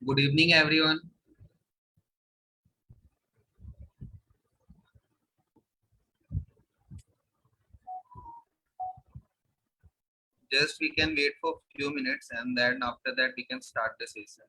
Good evening, everyone. Just we can wait for few minutes and then after that we can start the session.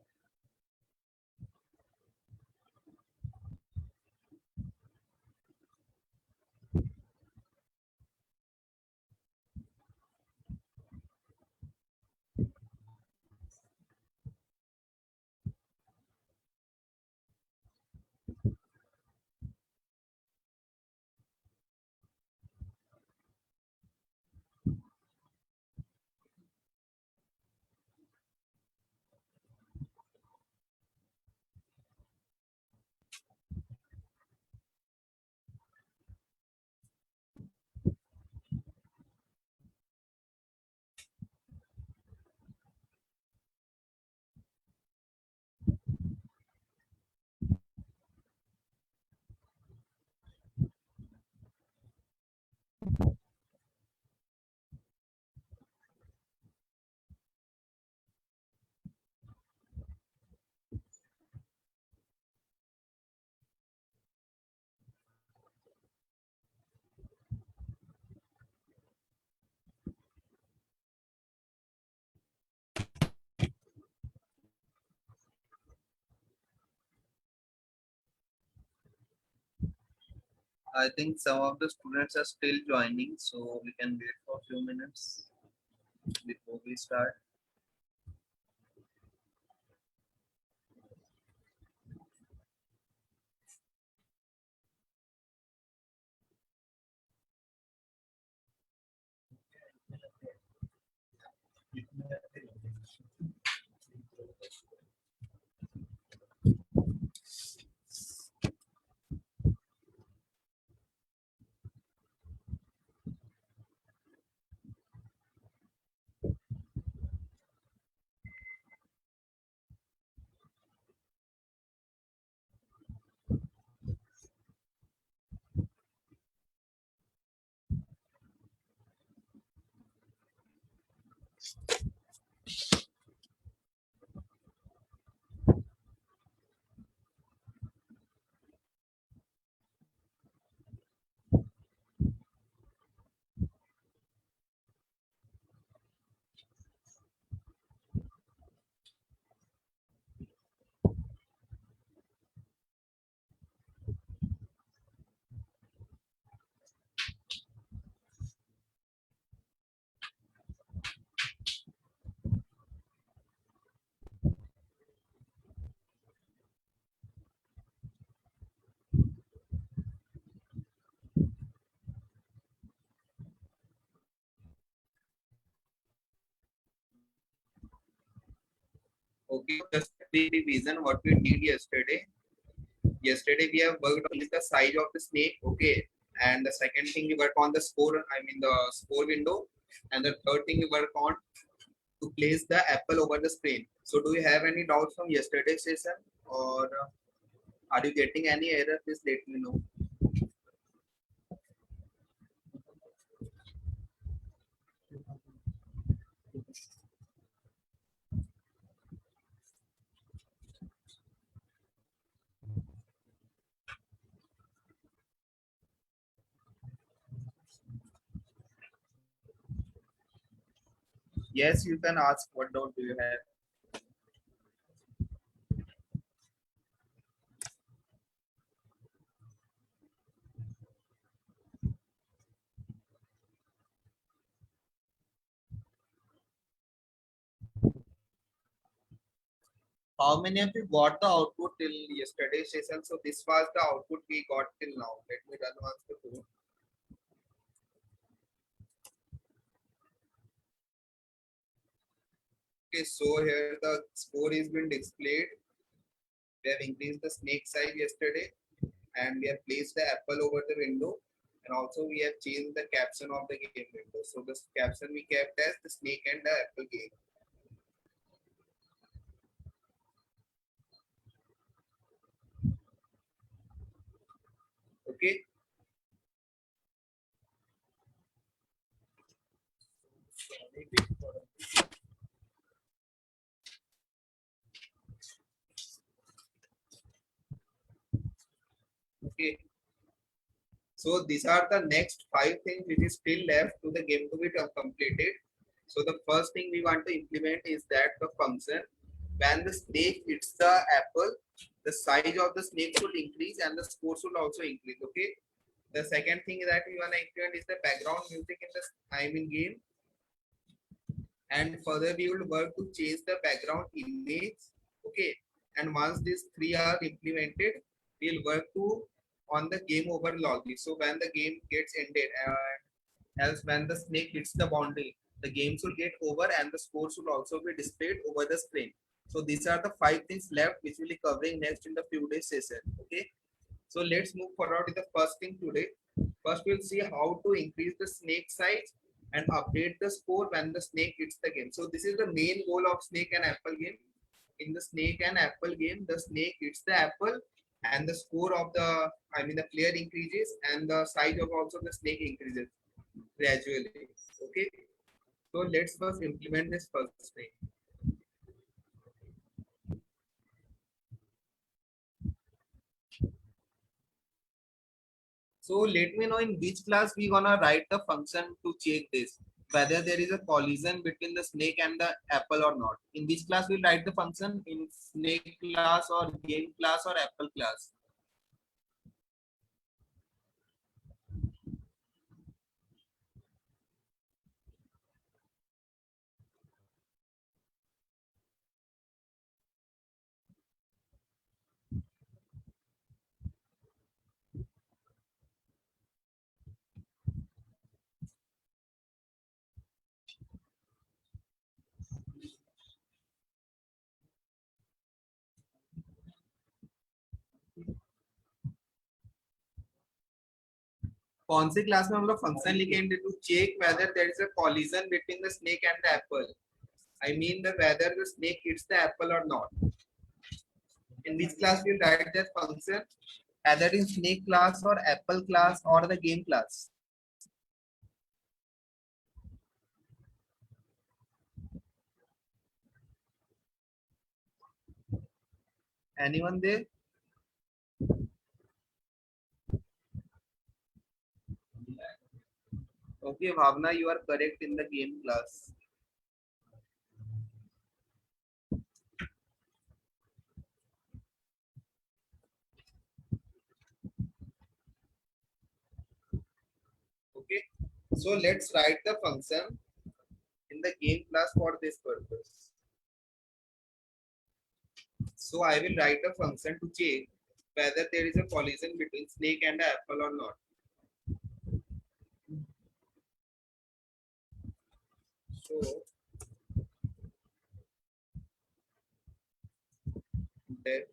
I think some of the students are still joining, so we can wait for a few minutes before we start. Okay, just the revision what we did yesterday. Yesterday we have worked on the size of the snake, okay. And the second thing we work on the score, I mean the score window. And the third thing we work on to place the apple over the screen. So do you have any doubts from yesterday's session or are you getting any error? Please let me know. Yes, you can ask what doubt do you have. How many of you got the output till yesterday's session? So this was the output we got till now. Let me run once the code. Okay, so here the score is been displayed. We have increased the snake size yesterday and we have placed the apple over the window and also we have changed the caption of the game window. So the caption we kept as the snake and the apple game. Okay. Okay. So these are the next 5 things which is still left to the game to be completed. So the first thing we want to implement is that the function when the snake hits the apple, the size of the snake should increase and the score should also increase. Okay. The second thing that we want to implement is the background music in the game, and further we will work to change the background image. Okay, and once these three are implemented, we'll work to on the game over logic. So when the game gets ended, else when the snake hits the boundary, the game should get over and the score should also be displayed over the screen. So these are the 5 things left which we'll be covering next in the few days session. Okay, so let's move forward with the first thing today. First, we'll see how to increase the snake size and update the score when the snake hits the game. So this is the main goal of snake and apple game. In the snake and apple game, the snake hits the apple and the score of the, the player increases and the size of also the snake increases gradually. Okay. So let's first implement this first thing. So let me know in which class we gonna write the function to check this, whether there is a collision between the snake and the apple or not. In which class we'll write the function, in snake class or game class or apple class? कौन सी class में हम लोग function लिखेंगे to check whether there is a collision between the snake and the apple? I mean the whether the snake hits the apple or not. In which class we'll write that function? Either in snake class or apple class or the game class. Anyone there? Okay, Bhavna, you are correct in the game class. Okay, so let's write the function in the game class for this purpose. So I will write a function to check whether there is a collision between snake and apple or not. So that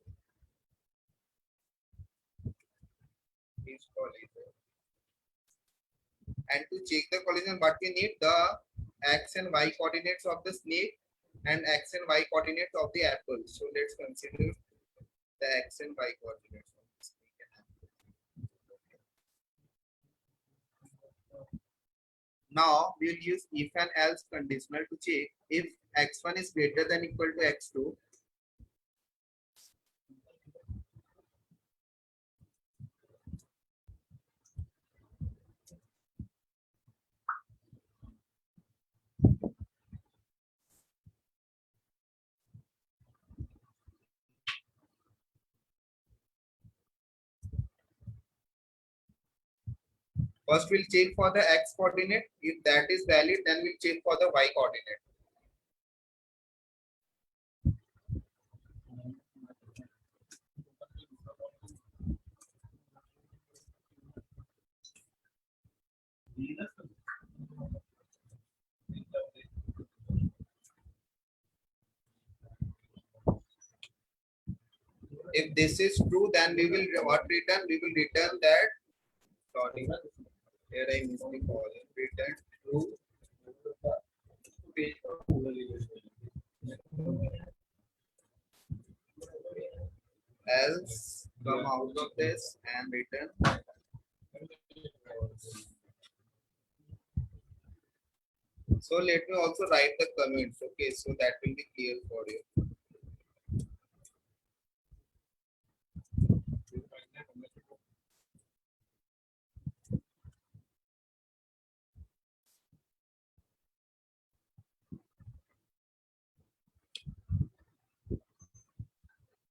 is collision. And to check the collision, what we need the x and y coordinates of the snake and x and y coordinates of the apple. So let's consider the x and y coordinates of the snake and apple. Now we'll use if and else conditional to check if x1 is greater than equal to x2. First, we'll check for the x coordinate. If that is valid, then we'll check for the y coordinate. If this is true, then we will what return? We will return that. Sorry, here I missed the column. Return true. Else come out of this and return. So let me also write the comments. Okay, so that will be clear for you.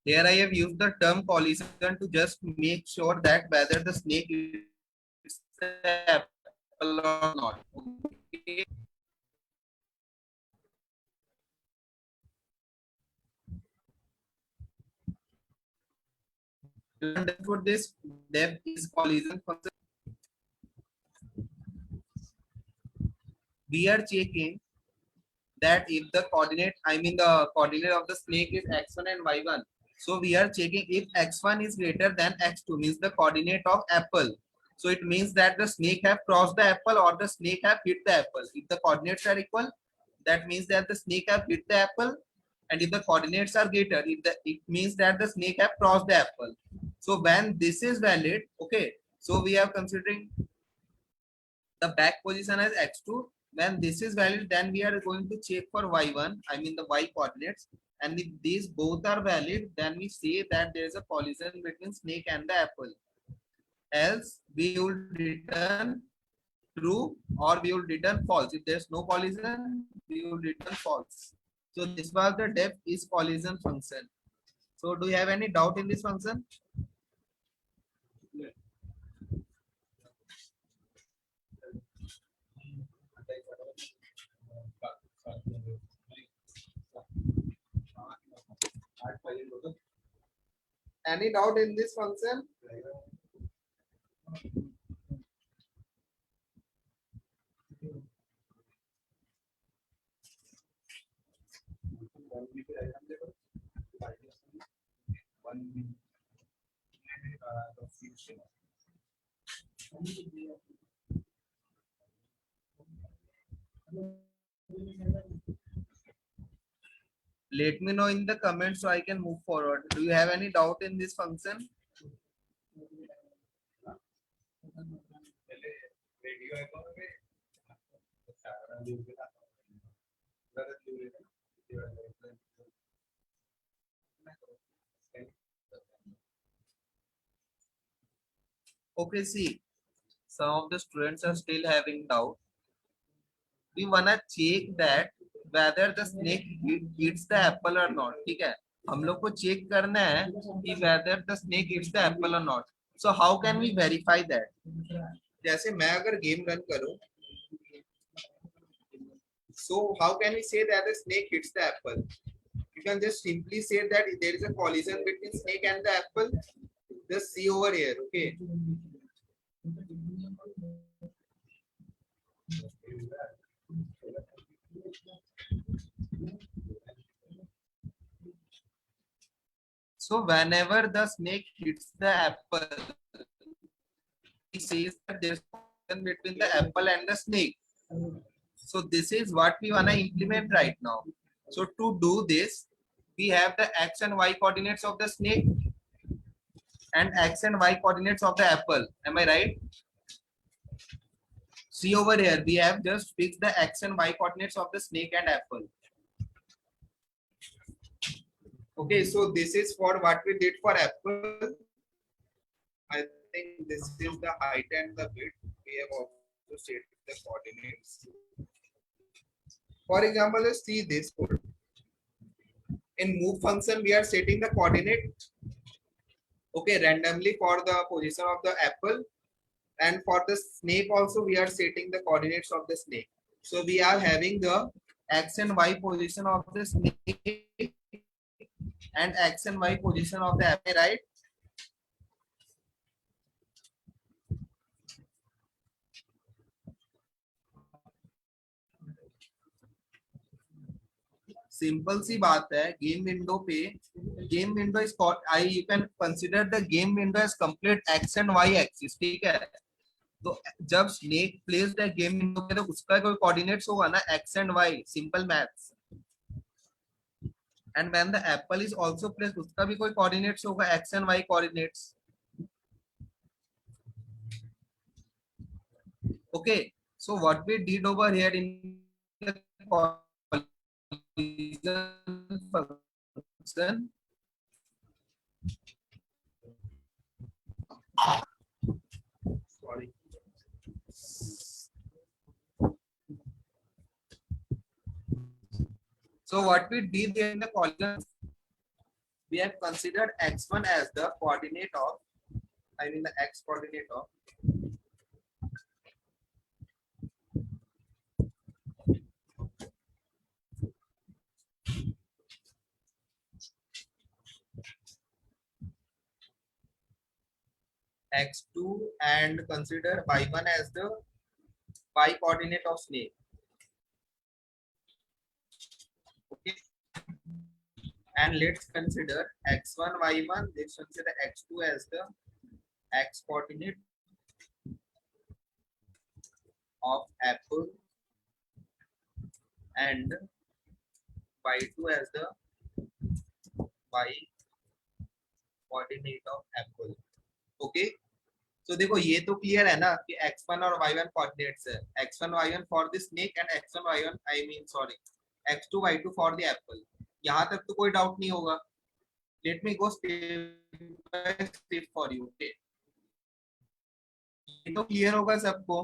Here I have used the term collision to just make sure that whether the snake eats the apple or not. Okay. You understood this? Depth is collision function. We are checking that if the coordinate, I mean the coordinate of the snake is x1 and y1. So we are checking if x1 is greater than x2, means the coordinate of apple. So it means that the snake have crossed the apple or the snake have hit the apple. If the coordinates are equal, that means that the snake have hit the apple. And if the coordinates are greater, it means that the snake have crossed the apple. So when this is valid, okay, so we are considering the back position as x2. When this is valid, then we are going to check for y1, I mean the y coordinates. And if these both are valid, then we say that there is a collision between snake and the apple. Else we will return true or we will return false. If there's no collision, we will return false. So this was the depth is collision function. So do you have any doubt in this function? Any doubt in this function? Let me know in the comments so I can move forward. Do you have any doubt in this function? Okay, see, some of the students are still having doubt. We wanna check that whether the snake eats the apple or not. ठीक है? हम लोग को check करना है कि whether the snake eats the apple or not. So how can we verify that? जैसे मैं अगर गेम रन करूं, so how can we say that the snake hits the apple? You can just simply say that there is a collision between snake and the apple. Just see over here, okay? So whenever the snake hits the apple, he says that there's a connection between the apple and the snake. So this is what we wanna implement right now. So to do this, we have the x and y coordinates of the snake and x and y coordinates of the apple. Am I right? See over here, we have just fixed the x and y coordinates of the snake and apple. Okay, so this is for what we did for apple. I think this is the height and the width. We have also set the coordinates. For example, let's see this code. In move function, we are setting the coordinate, okay, randomly for the position of the apple, and for the snake also we are setting the coordinates of the snake. So we are having the x and y position of the snake and x and y position of the apple, right? Simple सी बात है, game window पे, game window is I you can consider the game window as complete X and Y axis. ठीक है? तो जब snake place the game window पे तो उसका कोई कोऑर्डिनेट्स होगा ना, X and Y, simple maths. And when the apple is also placed, उसका भी कोई कोऑर्डिनेट्स होगा, X and Y coordinates. Okay, so what we did over here in the collision function, sorry, so what we did in the collision, we have considered x1 as the coordinate of, I mean the x coordinate of x2 and consider y1 as the y coordinate of snake. Okay, and let's consider x1 y1, let's consider x2 as the x coordinate of apple and y2 as the y coordinate of apple. Okay, तो देखो ये तो clear है ना कि x1 और y1 coordinates है, x1 y1 for the snake and x1 y1 I mean sorry x2 y2 for the Apple. यहाँ तक तो कोई डाउट नहीं होगा। Let me go step by step for you. Okay, ये तो क्लियर होगा सबको।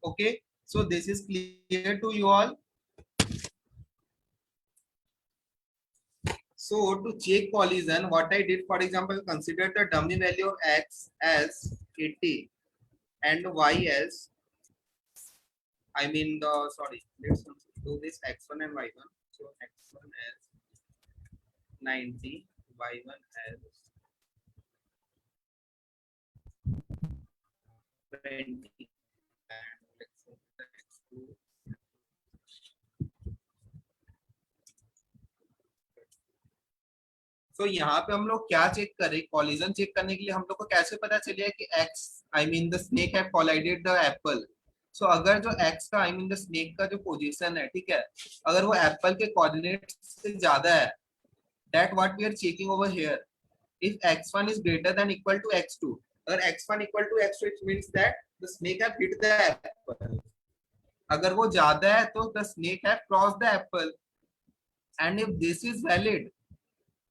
Okay, so this is clear to you all. So to check collision, what I did, for example, consider the dummy value of x as 80 and y as, I mean the, sorry, let's do this x1 and y1. So x1 as 90, y1 as 20, and let's say the x2. तो यहाँ पे हम लोग क्या check करें, collision check करने के लिए हम लोग को कैसे पता चलेगा कि x, I mean the snake have collided the apple. So अगर जो x का, आई मीन द स्नेक का जो पोजीशन है, ठीक है, अगर वो एप्पल के कोऑर्डिनेट से ज्यादा है, that what we are checking over here. If x1 is greater than equal to x2, अगर x1 equal to x2 it means that the snake have hit the apple। अगर वो ज्यादा है तो the snake have crossed the apple। and if this is valid,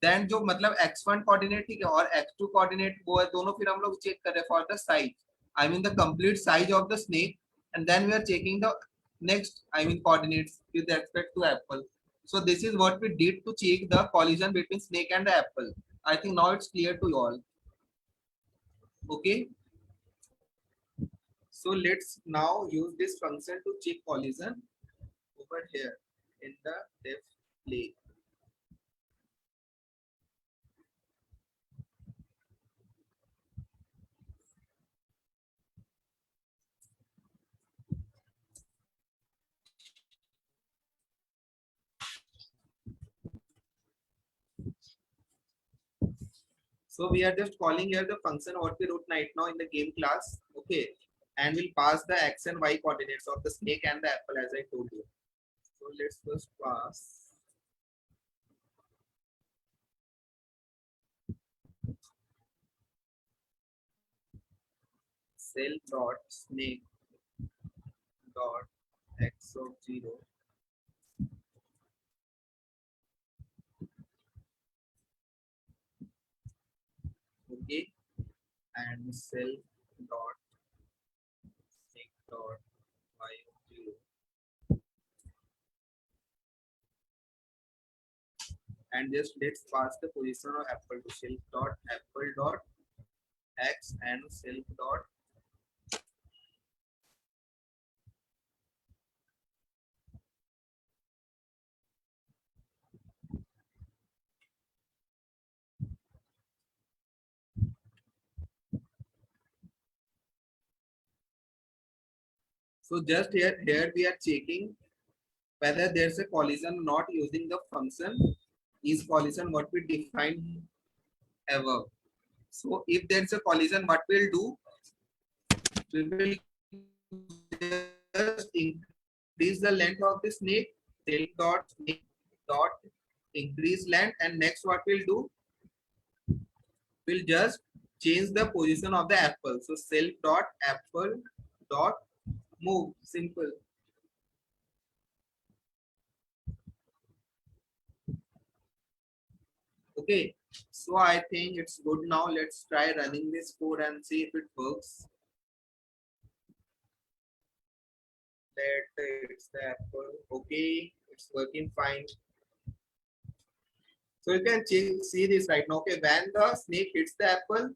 then जो मतलब x1 coordinate, ठीक है, और x2 कोऑर्डिनेट, वो है दोनों, फिर हम लोग चेक कर रहे हैं for the size, I mean the complete size of the snake, and then we are checking the next, I mean coordinates with respect to apple. So this is what we did to check the collision between snake and the apple. I think now it's clear to you all. Okay, so let's now use this function to check collision over here in the def play. So we are just calling here the function what we wrote right now in the game class. Okay, and we'll pass the x and y coordinates of the snake and the apple as I told you. So let's first pass cell dot snake dot x of 0 okay, and cell dot snake dot y of 0, and just let's pass the position of apple to self dot apple dot x and self dot. So just here we are checking whether there's a collision not using the function is collision what we define ever. So if there's a collision, what we'll do, we will just increase the length of the snake, snake dot increase length, and next what we'll do, we'll just change the position of the apple. So self dot apple dot move, simple. Okay, so I think it's good now. Let's try running this code and see if it works. That it's the apple. Okay, it's working fine. So you can see this right now. Okay, when the snake hits the apple,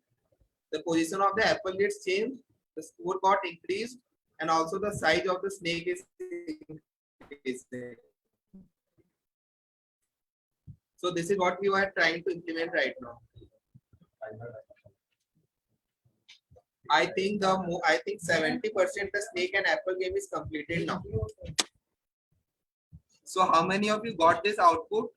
the position of the apple gets changed, the score got increased, and also the size of the snake is increasing. So this is what we are trying to implement right now. I think 70% the snake and apple game is completed now. So how many of you got this output?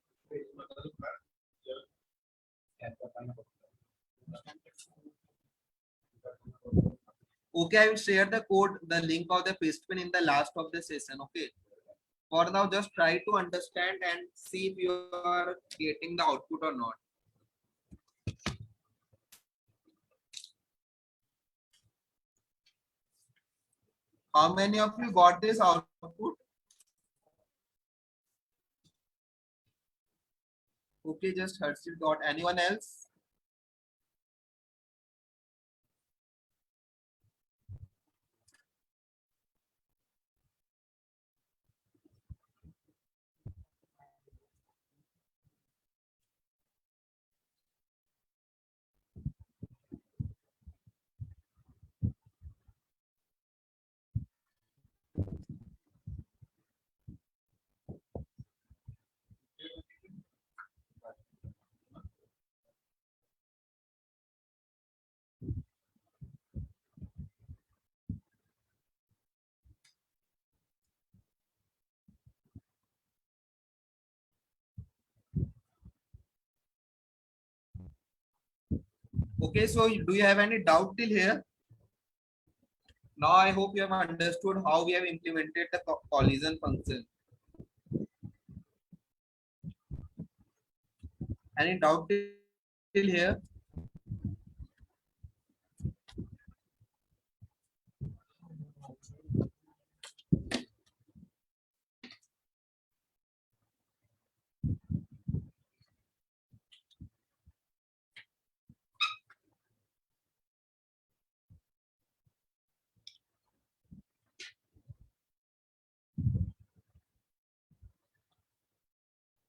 Okay, I will share the code, the link of the Pastebin in the last of the session. Okay. For now, just try to understand and see if you are getting the output or not. How many of you got this output? Okay, just Harshit got. Anyone else? Okay, so do you have any doubt till here? Now I hope you have understood how we have implemented the collision function. Any doubt till here?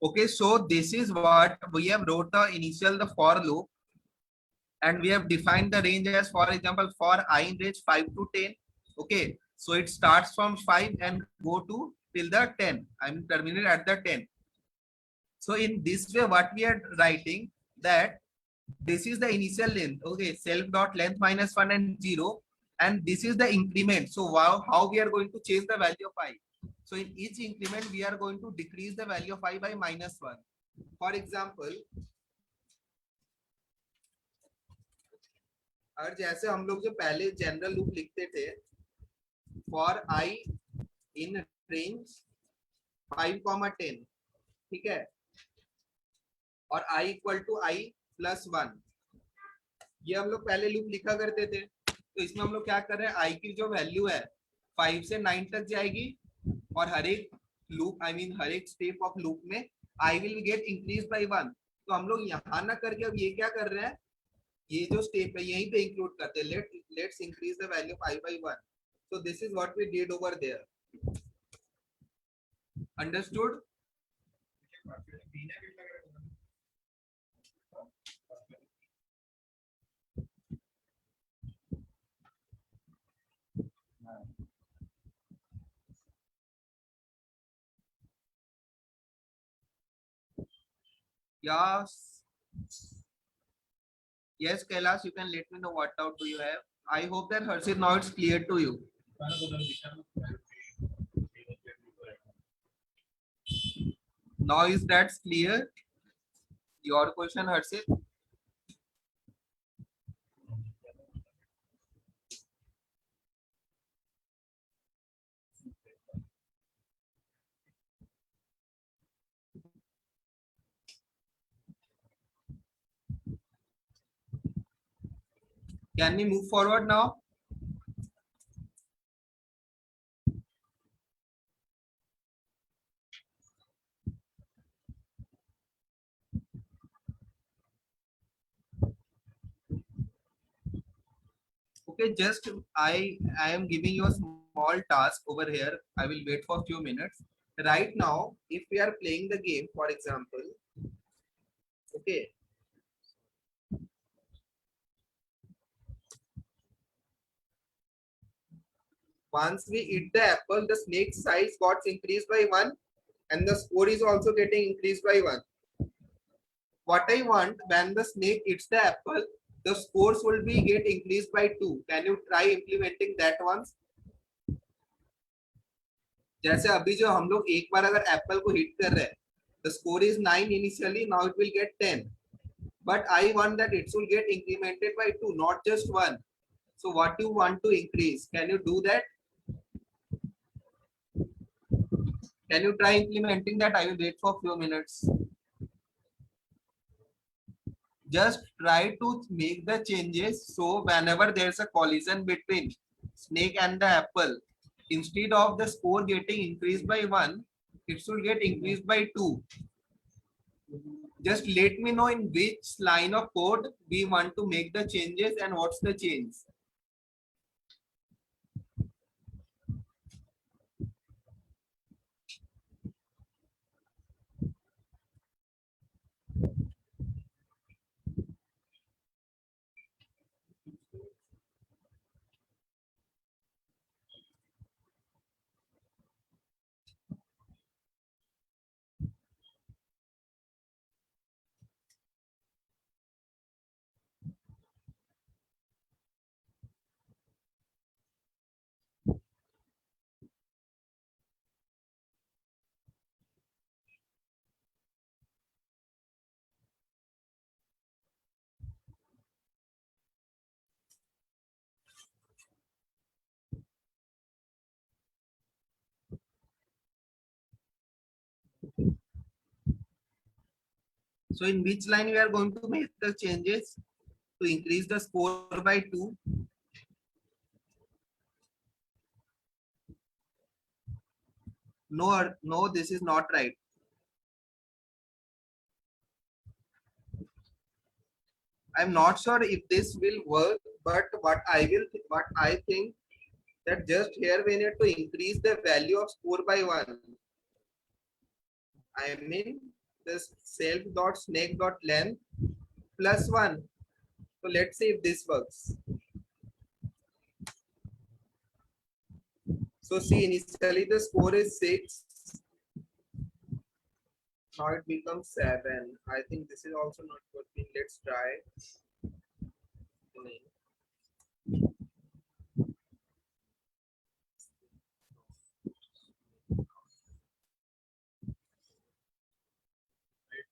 Okay, so this is what we have wrote the initial the for loop, and we have defined the range as, for example, for I in range 5 to 10. Okay, so it starts from 5 and go to till the 10. I'm terminated at the 10. So in this way, what we are writing that this is the initial length. Okay, self dot length minus 1 and 0, and this is the increment. So how we are going to change the value of I? So in each increment, we are going to decrease the value of I by minus 1. For example, और जैसे हम लोग जो पहले general loop लिखते थे, for I in range 5,10, ठीक है, और i equal to I plus 1, ये हम लोग पहले लूप लिखा करते थे. तो इसमें हम लोग क्या कर रहे हैं, i की जो वैल्यू है 5 से 9 तक जाएगी, और हर एक लूप हर एक स्टेप ऑफ लूप में i will get increase by 1. तो हम लोग यहाँ ना करके अब ये क्या कर रहे हैं, ये जो स्टेप है यहीं पे इंक्लूड करते हैं. Let's increase the value of i by 1. So this is what we did over there. Understood? Yes. Yes, Kailash, you can let me know what doubt do you have. I hope that Harshit now it's clear to you. Now is that clear? Your question, Harshit? Can we move forward now? Okay, just I am giving you a small task over here. I will wait for a few minutes. Right now, if we are playing the game, for example, okay, once we eat the apple, the snake size got increased by 1 and the score is also getting increased by 1. What I want, when the snake eats the apple, the scores will be get increased by 2. Can you try implementing that once? जैसे अभी जो हम लोग एक बार अगर Apple को hit कर रहे हैं, the score is 9 initially, now it will get 10. But I want that it will get incremented by 2, not just 1. So what you want to increase? Can you do that? Can you try implementing that? I will wait for a few minutes. Just try to make the changes so whenever there's a collision between snake and the apple, instead of the score getting increased by 1, it should get increased by 2. Just let me know in which line of code we want to make the changes and what's the change. So in which line we are going to make the changes to increase the score by 2? No, no, this is not right. I'm not sure if this will work, but what I think that just here we need to increase the value of score by 1. I mean this self dot snake dot length plus 1. So let's see if this works. So see, initially the score is 6. Now it becomes 7. I think this is also not working. Let's try.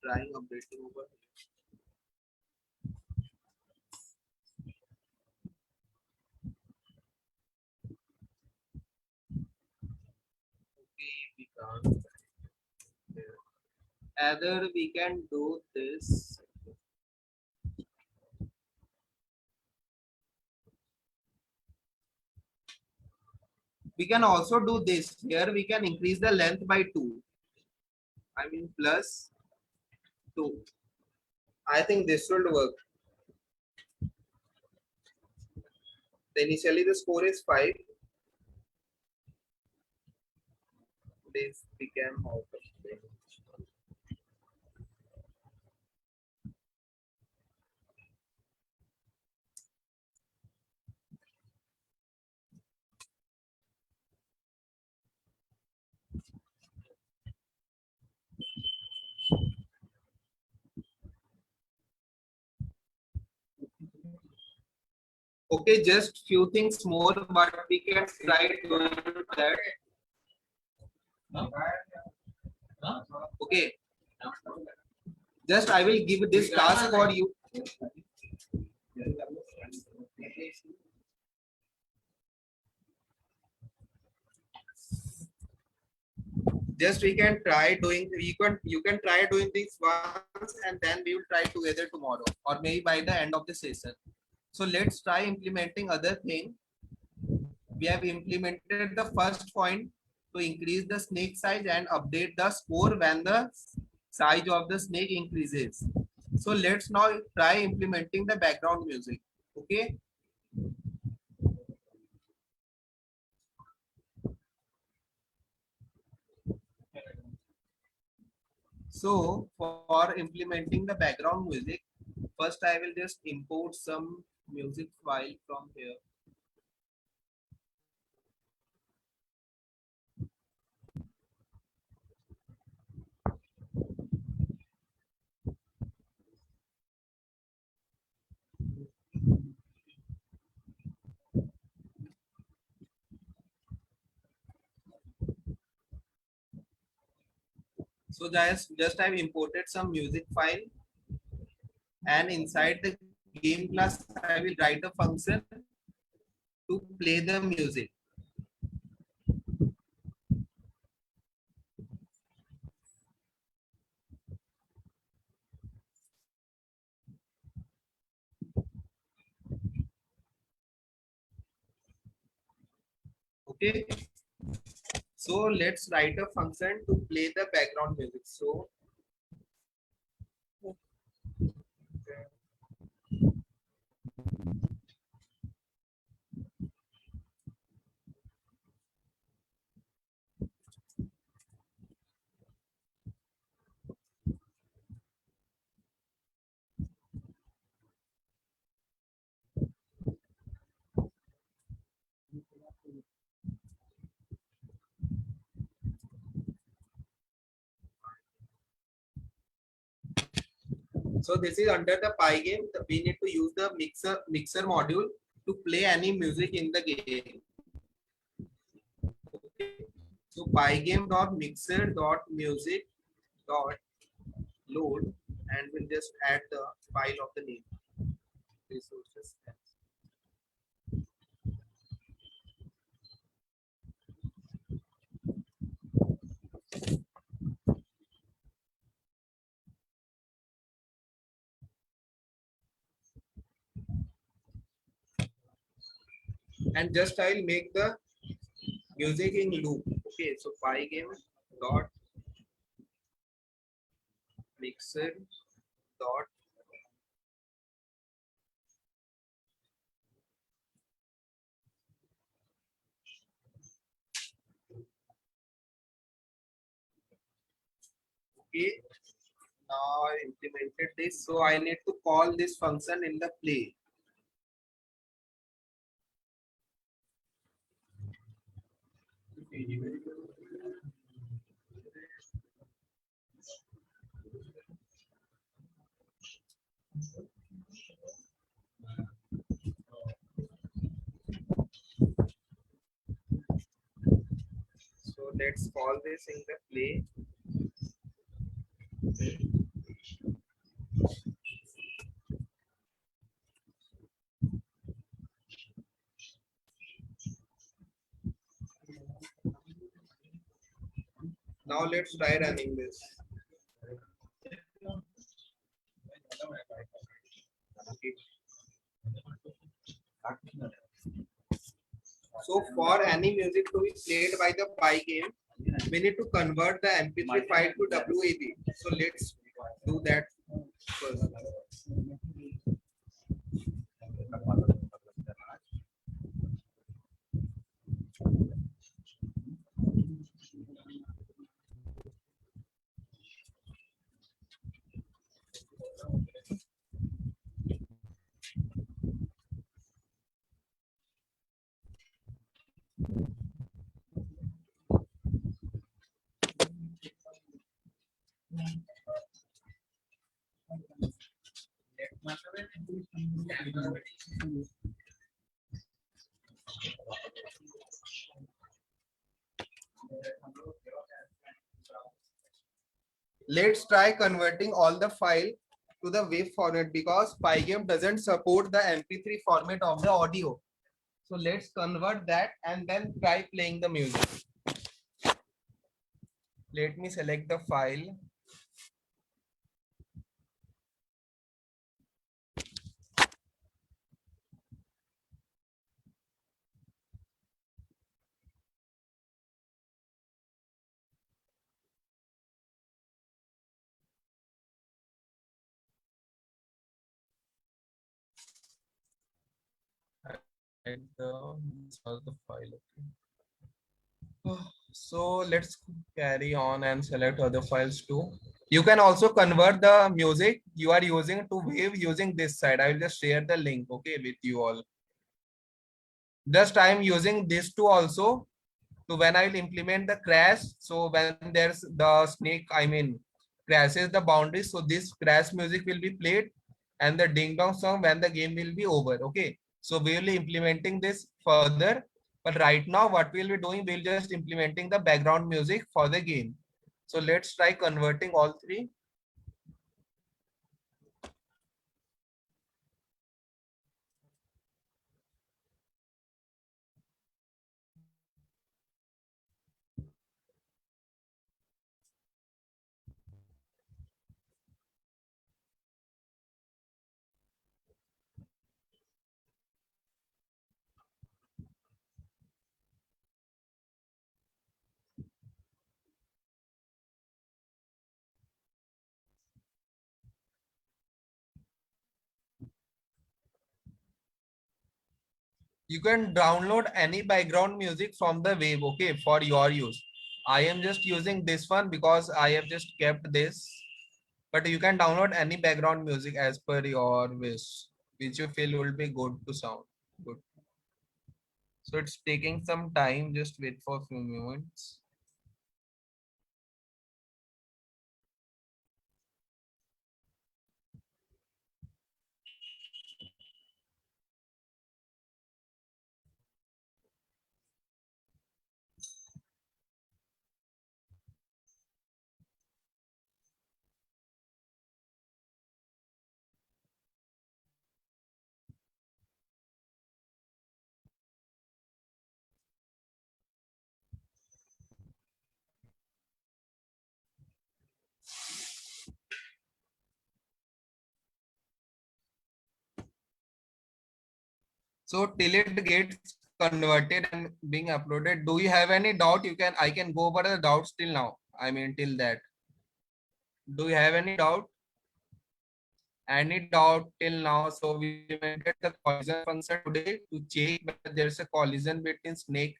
Trying updating over. Okay, we can't. Either we can do this. We can also do this. Here we can increase the length by 2. I mean plus 2. I think this should work. Initially the score is 5. This became out of range. Okay, just few things more, but we can try doing that. Okay, Just I will give this task for you. Just we can try doing, you can try doing this once and then we will try together tomorrow or maybe by the end of the session. So let's try implementing other thing. We have implemented the first point to increase the snake size and update the score when the size of the snake increases. So let's now try implementing the background music. Okay. So for implementing the background music, first I will just import some music file from here. So just I've imported some music file, and inside the game class I will write a function to play the music. Okay. So let's write a function to play the background music. So so this is under the Pygame. We need to use the mixer module to play any music in the game. Okay. So pygame.mixer.music.load, and we'll just add the file of the name resources. And just I'll make the music in loop. Okay, so pygame dot mixer dot okay. Now I implemented this, so I need to call this function in the play. So let's call this in the play. Now let's try running this. Okay. So for any music to be played by the Pygame, we need to convert the MP3 file to WAV. So let's do that first. Let's try converting all the file to the wave format because Pygame doesn't support the MP3 format of the audio. So let's convert that and then try playing the music. Let me select the file. And this was the file. Okay. So let's carry on and select other files too. You can also convert the music you are using to wave using this side. I will just share the link, okay, with you all. Just I am using this too also. So when I will implement the crash, so when there's the snake, I mean, crashes the boundaries, so this crash music will be played and the ding dong song when the game will be over. Okay. So we will be implementing this further. But right now, what we'll be doing, we'll just implementing the background music for the game. So let's try converting all three. You can download any background music from the web, okay, for your use. I am just using this one because I have just kept this, but you can download any background music as per your wish, which you feel will be good to sound good. So it's taking some time, just wait for a few moments. So till it gets converted and being uploaded, do you have any doubt? I can go over the doubts till now, I mean till that. Do you have any doubt? Any doubt till now? So we implemented the collision function today to check whether there's a collision between snake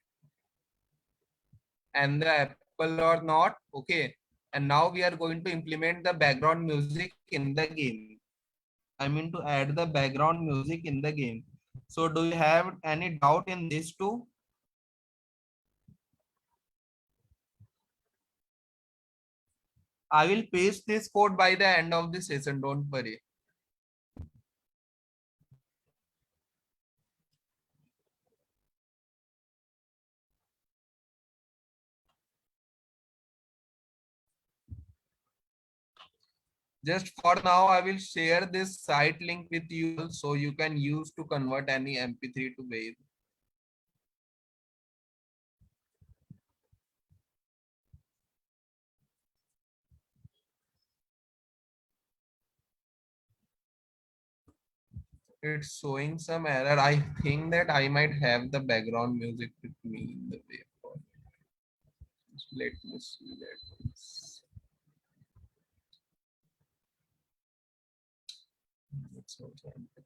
and the apple or not. Okay. And now we are going to implement the background music in the game. I mean to add the background music in the game. So do you have any doubt in this too? I will paste this code by the end of the session. Don't worry. Just for now, I will share this site link with you all so you can use to convert any MP3 to WAV. It's showing some error. I think that I might have the background music with me in the WAV. Let me see that. It's also MP3.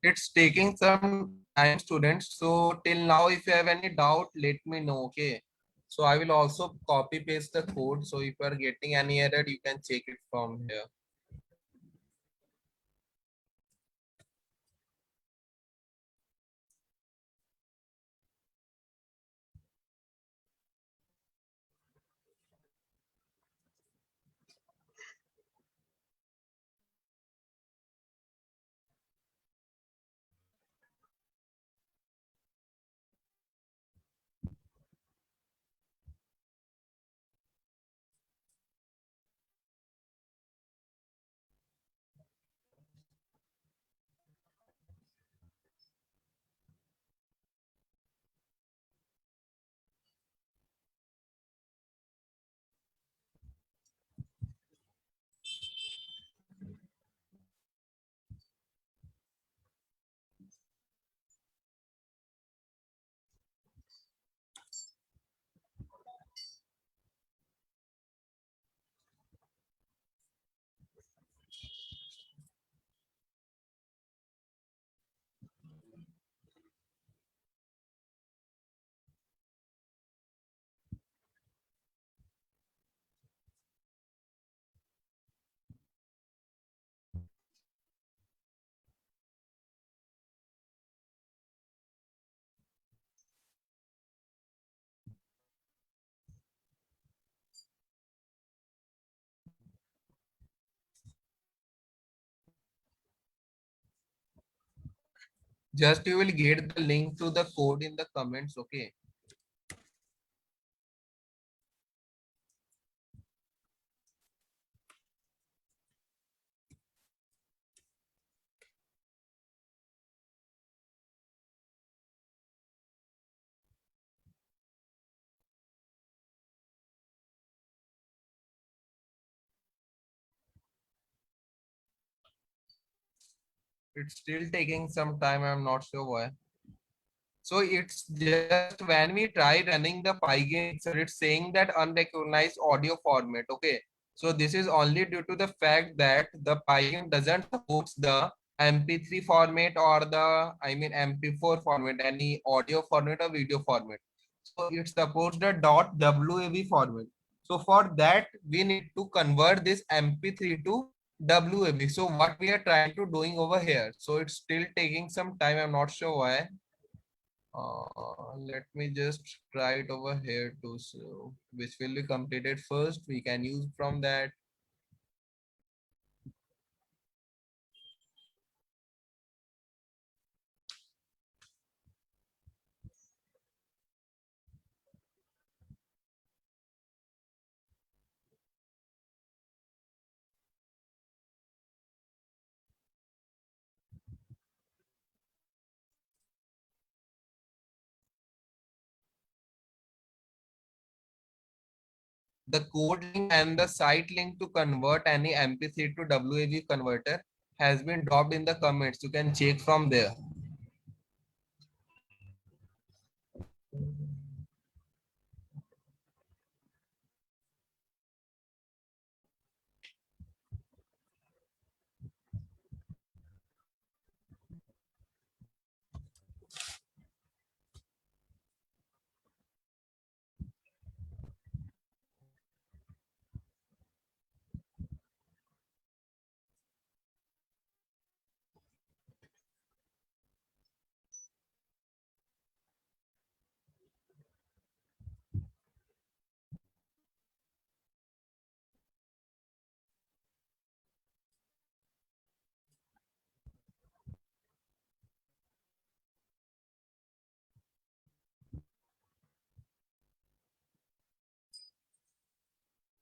It's taking some time, students. So till now, if you have any doubt, let me know. Okay. So I will also copy paste the code. So if you are getting any error, you can check it from here. Just you will get the link to the code in the comments. Okay. It's still taking some time. I'm not sure why. So it's just when we try running the Pygame itself, it's saying that unrecognized audio format. Okay. So this is only due to the fact that the Pygame doesn't support the MP3 format or the, I mean, MP4 format, any audio format or video format. So it supports the .wav format. So for that, we need to convert this MP3 to WAV. So what we are trying to doing over here. So it's still taking some time. I'm not sure why. Let me just try it over here too. So which will be completed first. We can use from that. The code link and the site link to convert any MP3 to WAV converter has been dropped in the comments. You can check from there.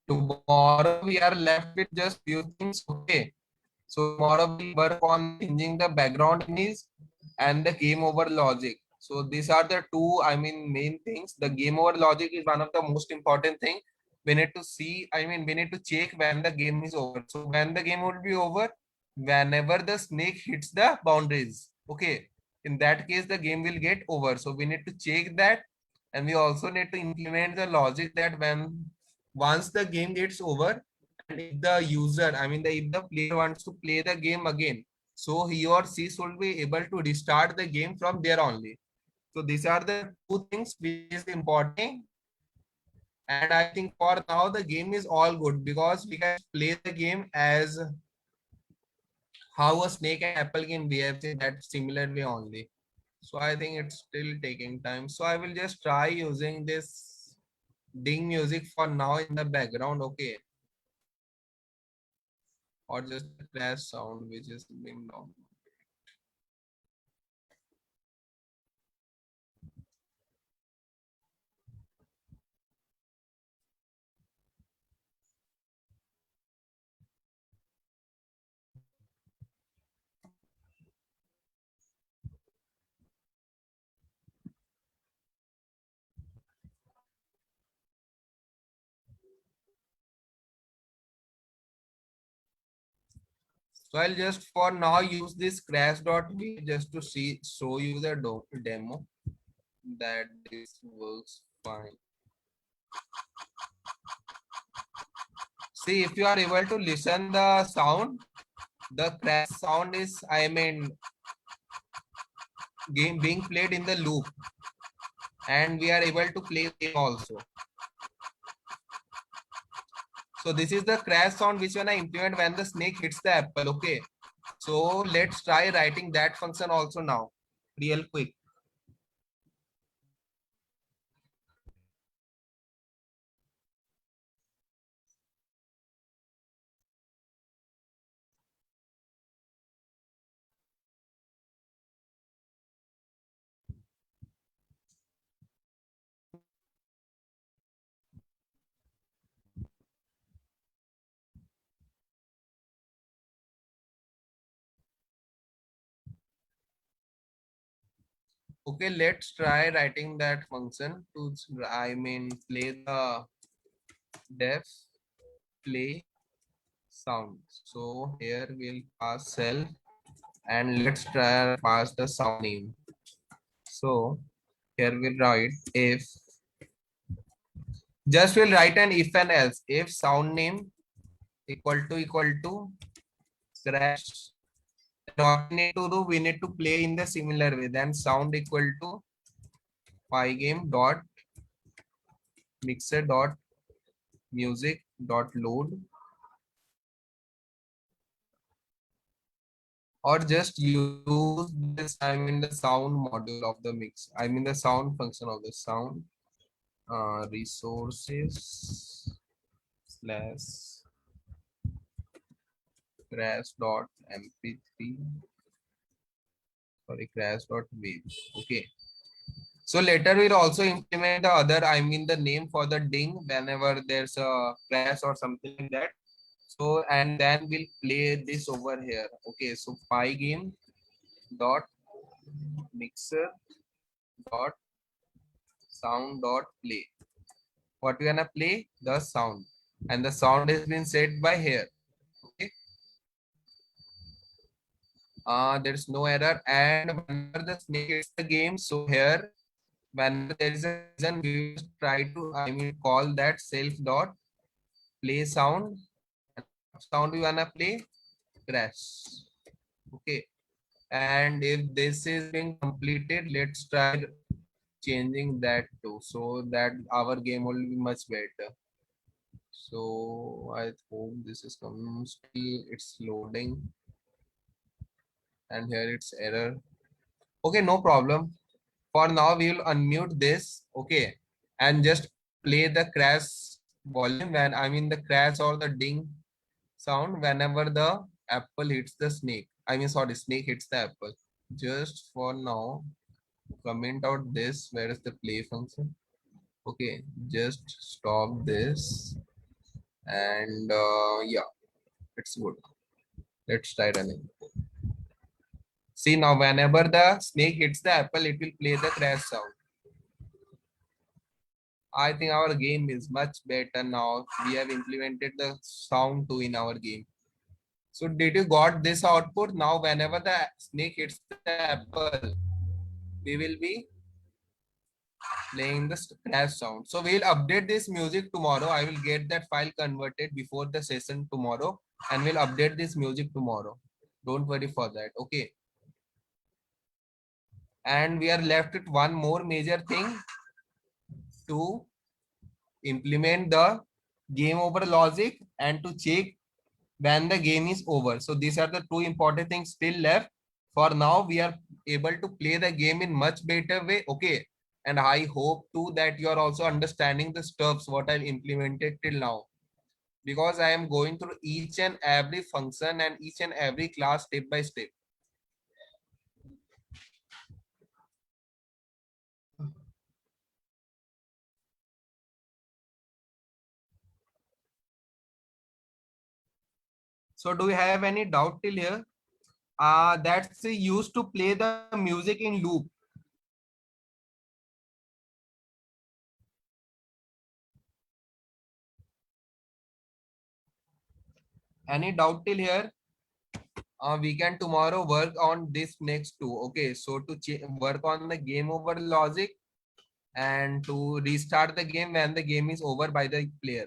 Tomorrow we are left with just few things. Okay. So tomorrow we'll work on changing the background image and the game over logic. So these are the two, I mean, main things. The game over logic is one of the most important thing. We need to see, I mean, we need to check when the game is over. So when the game will be over, whenever the snake hits the boundaries. Okay. In that case, the game will get over. So we need to check that. And we also need to implement the logic that when once the game gets over, and if the user, I mean, if the player wants to play the game again, So he or she should be able to restart the game from there only. So these are the two things which is important. And I think for now the game is all good because we can play the game as how a snake and apple game behaves in that similar way only. So I think it's still taking time. So I will just try using this ding music for now in the background, okay? Or just a crash sound which is being down. So I'll just for now use this crash.wave just to see show you the demo that this works fine. See, if you are able to listen the sound, the crash sound is, I mean, game being played in the loop, and we are able to play game also. So this is the crash sound which when I implement when the snake hits the apple. Okay. So let's try writing that function also now, real quick. Okay, let's try writing that function to, I mean, play the def play sound. So here we'll pass self and let's try pass the sound name. So here we'll write if, just we'll write an if and else. If sound name equal to crash, then what we need to do, we need to play in the similar way. Then sound equal to pygame dot mixer dot music dot load, or just use this, I mean the sound module of the mix, I mean the sound function of the sound, resources slash crash dot mp3, sorry, crash dot wave. Okay. So later we'll also implement the other, I mean the name for the ding whenever there's a crash or something like that. So and then we'll play this over here. Okay, so pygame dot mixer dot sound dot play. What we gonna play? The sound, and the sound has been set by here. Okay. There's no error, and whenever the snake hits the game, so here whenever there is a reason, we will try to, I mean, call that self dot play sound. Sound we wanna play? Crash. Okay. And if this is being completed, let's try changing that too, so that our game will be much better. So I hope this is coming. Still it's loading, and here it's error. Okay, no problem. For now, we will unmute this. Okay, and just play the crash volume when, I mean the crash or the ding sound whenever the apple hits the snake. I mean, sorry, snake hits the apple. Just for now, comment out this. Where is the play function? Okay, just stop this, and yeah, it's good. Let's try running. See now, whenever the snake hits the apple, it will play the crash sound. I think our game is much better now. We have implemented the sound too in our game. So did you got this output? Now whenever the snake hits the apple, we will be playing the crash sound. So we'll update this music tomorrow. I will get that file converted before the session tomorrow, and we'll update this music tomorrow. Don't worry for that. Okay. And we are left with one more major thing to implement the game over logic and to check when the game is over. So these are the two important things still left. For now, we are able to play the game in much better way. Okay. And I hope too that you are also understanding the stuffs what I've implemented till now. Because I am going through each and every function and each and every class step by step. So do you have any doubt till here? That's used to play the music in loop. Any doubt till here? We can tomorrow work on this next two. Okay, so to work on the game over logic and to restart the game when the game is over by the player.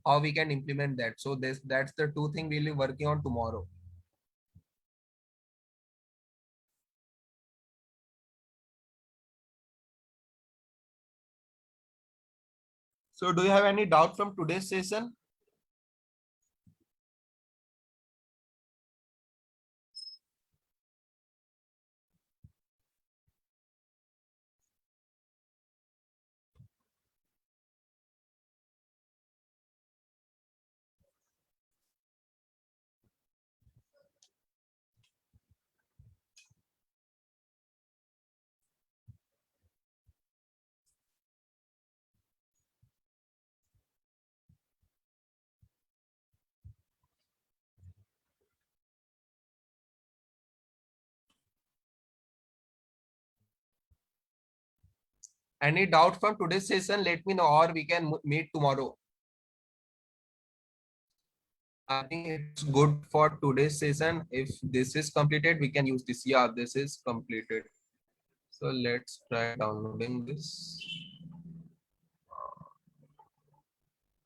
How we can implement that. So that's the two thing we'll be working on tomorrow. So do you have any doubt from today's session? Any doubt from today's session? Let me know or we can meet tomorrow. I think it's good for today's session. If this is completed, we can use this. Yeah, this is completed. So let's try downloading this.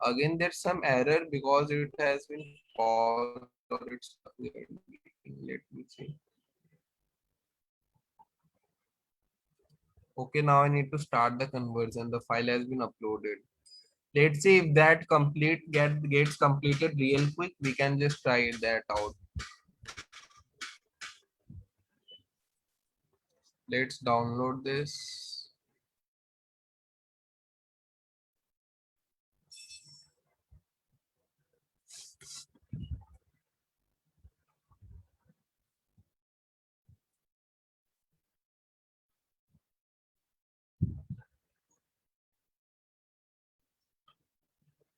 Again, there's some error because it has been paused or it's let me see. Okay, now I need to start the conversion. The file has been uploaded. Let's see if that gets completed real quick. We can just try that out. Let's download this.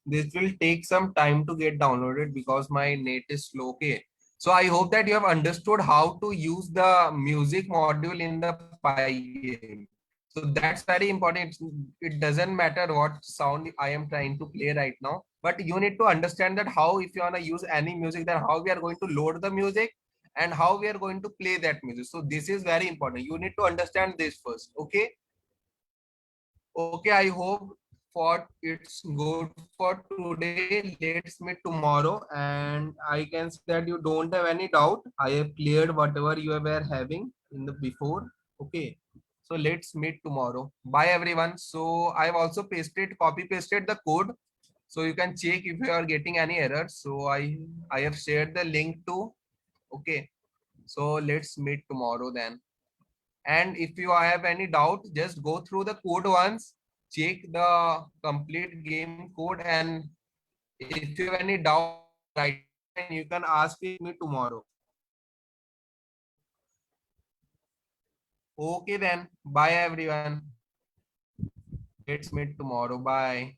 This will take some time to get downloaded because my net is slow. Okay. So I hope that you have understood how to use the music module in the Pygame. So that's very important. It doesn't matter what sound I am trying to play right now, but you need to understand that how, if you want to use any music, then how we are going to load the music and how we are going to play that music. So this is very important. You need to understand this first. Okay. Okay, I hope for it's good for today. Let's meet tomorrow, and I can see that you don't have any doubt. I have cleared whatever you were having in the before. Okay, so let's meet tomorrow. Bye everyone. So I've also copy pasted the code, so you can check if you are getting any errors. So I have shared the link to. Okay, so let's meet tomorrow then. And if you have any doubt, just go through the code once, check the complete game code, and if you have any doubt, right, you can ask me tomorrow. Okay then. Bye everyone. Let's meet tomorrow. Bye.